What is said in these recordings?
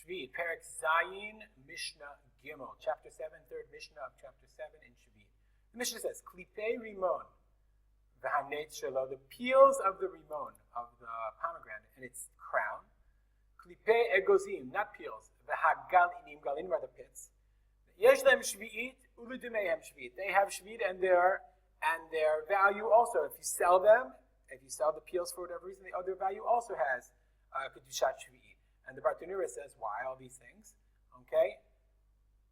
Sheviit, Perek Zayin, Mishnah Gimel, chapter 7, third Mishnah of chapter 7 in Sheviit. The Mishnah says, Klipei Rimon, V'hanetz Shelo, the peels of the Rimon, of the pomegranate, and its crown. Klipei Egozim, not peels, V'hagalinim, Galinim are the pits. Yesh Lem Sheviit, Uludumehem Sheviit. They have Sheviit and their value also. If you sell them, if you sell the peels for whatever reason, the other value also has Kedushat Sheviit. And the Bartanura says, why all these things? Okay?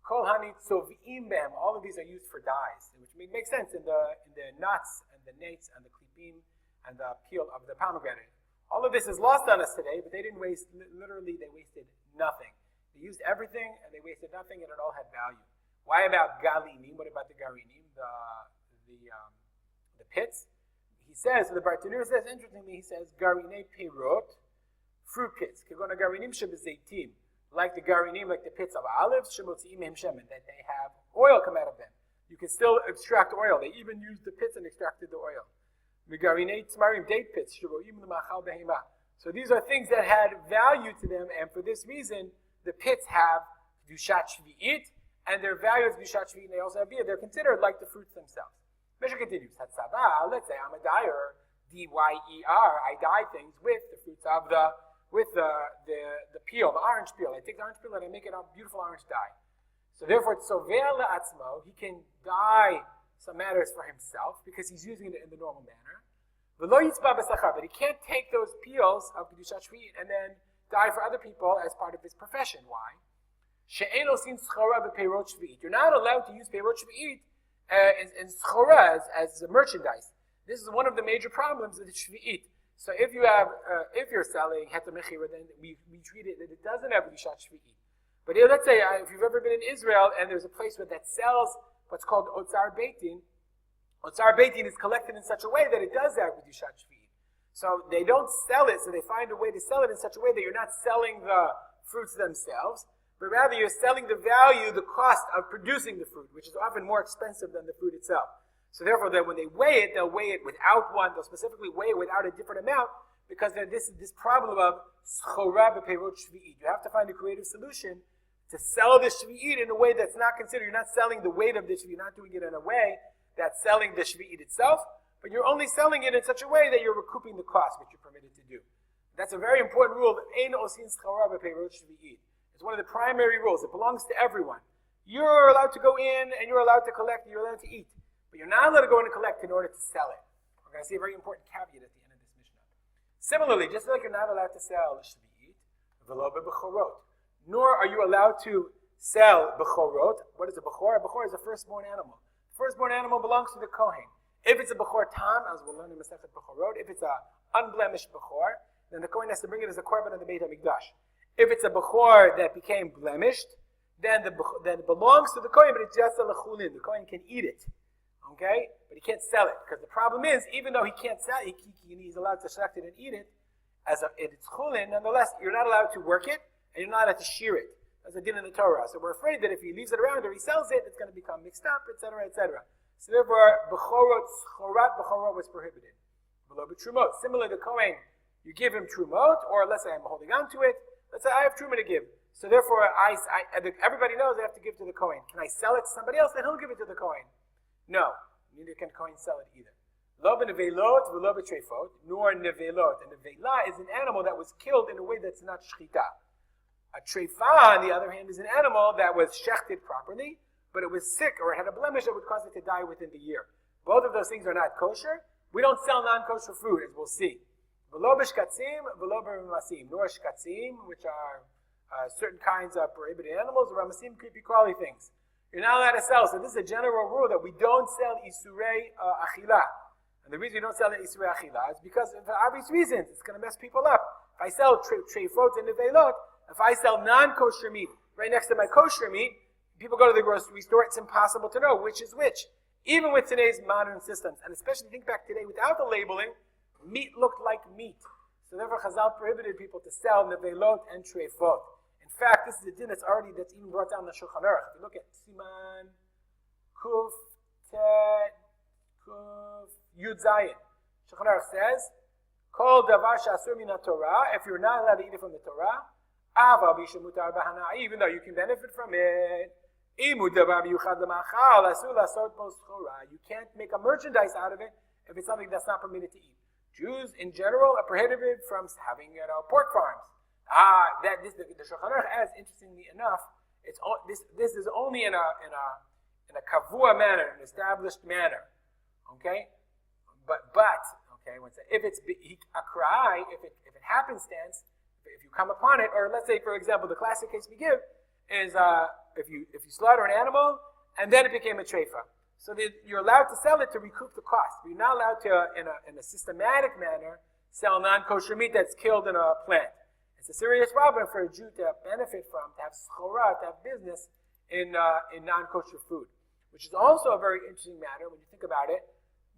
Kol Hanit Sovim Bem, all of these are used for dyes, which makes sense in the nuts and the nates and the klipim and the peel of the pomegranate. All of this is lost on us today, but they didn't waste, literally they wasted nothing. They used everything and they wasted nothing, and it all had value. Why about Galinim? What about the Garinim, the pits? He says, the Bartanura says, interestingly, he says, Garine Peirot, fruit pits, Kegona Garinim Shebezeitim, like the Garinim, like the pits of olives, Shemotziim Hem Shemen, that they have oil come out of them. You can still extract oil. They even used the pits and extracted the oil. Megarine Tzmarim, date pits, Sheboim L'machal Behema. So these are things that had value to them, and for this reason, the pits have Kedushat Sheviit, and their value is Kedushat Sheviit, and they also have Bia. They're considered like the fruits themselves. Mishnah continues, Hatzava, let's say I'm a dyer, D-Y-E-R, I dye things with the fruits of the peel, the orange peel. I take the orange peel and I make it a beautiful orange dye. So therefore, Tzover La'atzmo, he can dye some matters for himself because he's using it in the normal manner. V'lo yitzba b'sachar, but he can't take those peels of Kedushat Sheviit and then dye for other people as part of his profession. Why? She'eno sin schora b'peirot Sheviit. You're not allowed to use peirot Sheviit in schora as a merchandise. This is one of the major problems of the Sheviit. So if you have, if you're selling heter mechira, then we treat it that it doesn't have Kedushat Sheviit. But let's say if you've ever been in Israel and there's a place that sells what's called Otzar Beitin. Otzar Beitin is collected in such a way that it does have Kedushat Sheviit. So they don't sell it, so they find a way to sell it in such a way that you're not selling the fruits themselves, but rather you're selling the value, the cost of producing the fruit, which is often more expensive than the fruit itself. So therefore, that when they weigh it, they'll weigh it without one. They'll specifically weigh it without a different amount because there's this problem of schora b'peirot Sheviit. You have to find a creative solution to sell the Sheviit in a way that's not considered. You're not selling the weight of the Sheviit. You're not doing it in a way that's selling the Sheviit itself, but you're only selling it in such a way that you're recouping the cost, which you're permitted to do. That's a very important rule. Ein osin schora b'peirot Sheviit. It's one of the primary rules. It belongs to everyone. You're allowed to go in and you're allowed to collect and you're allowed to eat. But you're not allowed to go in and collect in order to sell it. We're going to see a very important caveat at the end of this Mishnah. Similarly, just like you're not allowed to sell Sheviit, v'lo b'bechorot, nor are you allowed to sell bechorot. What is a bechor? A bechor is a firstborn animal. The firstborn animal belongs to the Kohen. If it's a bechor tam, as we'll learn in Masechet Bechorot, if it's a unblemished bechor, then the Kohen has to bring it as a korban in the Beit HaMikdash. If it's a bechor that became blemished, then it belongs to the Kohen, but it's just a lechulin. The Kohen can eat it. Okay? But he can't sell it. Because the problem is, even though he can't sell it, he's allowed to select it and eat it, it's chulin, nonetheless, you're not allowed to work it, and you're not allowed to shear it. That's a din in the Torah. So we're afraid that if he leaves it around or he sells it, it's going to become mixed up, etc., etc. So therefore, chorat bechorot was prohibited. Below trumot. Similar to Kohen, you give him trumot, or let's say I'm holding on to it, let's say I have truma to give. So therefore, everybody knows I have to give to the Kohen. Can I sell it to somebody else? Then he'll give it to the Kohen. No, neither can Kohen sell it either. Lo b'nevelot v'lo b'treifot, nor nevelot. And nevela is an animal that was killed in a way that's not shchita. A treifa, on the other hand, is an animal that was shechted properly, but it was sick or it had a blemish that would cause it to die within the year. Both of those things are not kosher. We don't sell non-kosher food, as we'll see. V'lo b'shkatzim, v'lo b'ramasim, nor shkatzim, which are certain kinds of prohibited animals, or ramasim, creepy crawly things. You're not allowed to sell. So this is a general rule that we don't sell isurei achila. And the reason we don't sell isurei achila is because, for obvious reasons, it's going to mess people up. If I sell treifot and nevelot, if I sell non-kosher meat right next to my kosher meat, people go to the grocery store, it's impossible to know which is which. Even with today's modern systems, and especially think back today without the labeling, meat looked like meat. So therefore Chazal prohibited people to sell nevelot and treifot. In fact, this is a din that's even brought down the Shulchan Aruch. If you look at Siman Kuf Tet Kuf Yud Zayin, Shulchan Aruch says, "Kol davar she'asur min Torah." If you're not allowed to eat it from the Torah, Even though you can benefit from it, you can't make a merchandise out of it if it's something that's not permitted to eat. Jews in general are prohibited from having pork farms. The Shulchan Aruch adds, interestingly enough, this is only in a kavua manner, an established manner. Okay, but okay, if it's akrai, if it happenstance, if you come upon it, or let's say, for example, the classic case we give is if you slaughter an animal and then it became a treifa. So you're allowed to sell it to recoup the cost. You're not allowed to, in a systematic manner, sell non-kosher meat that's killed in a plant. It's a serious problem for a Jew to benefit from, to have schora, to have business in non-kosher food, which is also a very interesting matter when you think about it.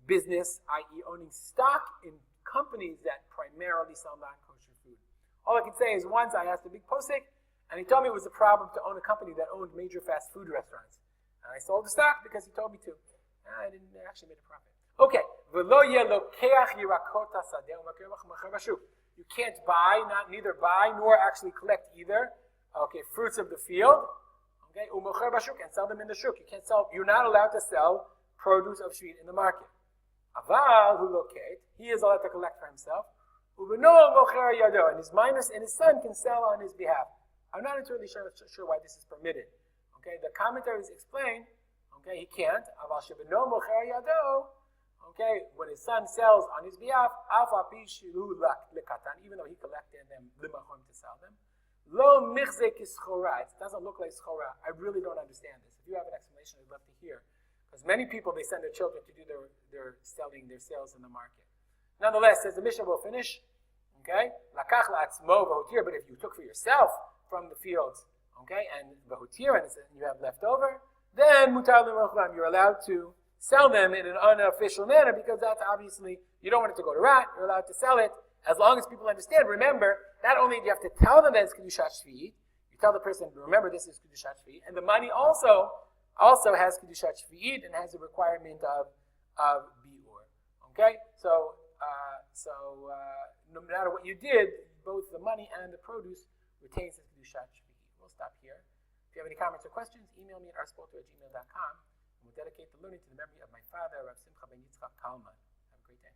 Business, i.e. owning stock in companies that primarily sell non-kosher food. All I can say is once I asked a big posek, and he told me it was a problem to own a company that owned major fast food restaurants. And I sold the stock because he told me to. I didn't actually make a profit. Okay. You can't neither buy nor actually collect either. Okay, fruits of the field. Okay, and sell them in the shuk. You're not allowed to sell produce of Sheviit in the market. Aval hu loket, he is allowed to collect for himself. And his minus and his son can sell on his behalf. I'm not entirely sure why this is permitted. Okay, the commentaries explain. Okay, he can't. Aval shebeno mocher yado. Okay, when his son sells on his behalf, even though he collected them to sell them, lo michze kischora. It doesn't look like schora. I really don't understand this. If you have an explanation, I'd love to hear. Because many people, they send their children to do their sales in the market. Nonetheless, as the Mishnah will finish, okay, lakach la'atzmo v'hotir, but if you took for yourself from the fields, okay, and v'hotir, and you have left over, then mutar l'mochlam, you're allowed to sell them in an unofficial manner, because that's obviously, you don't want it to go to rat, you're allowed to sell it, as long as people understand. Remember, not only do you have to tell them that it's Kedushat Sheviit, you tell the person, remember this is Kedushat Sheviit, and the money also has Kedushat Sheviit and has a requirement of biur. Okay? So no matter what you did, both the money and the produce retains the Kedushat Sheviit. We'll stop here. If you have any comments or questions, email me at arspoto@gmail.com. We'll dedicate the learning to the memory of my father, Harav Simcha ben Yitzchak Kalman. Have a great day.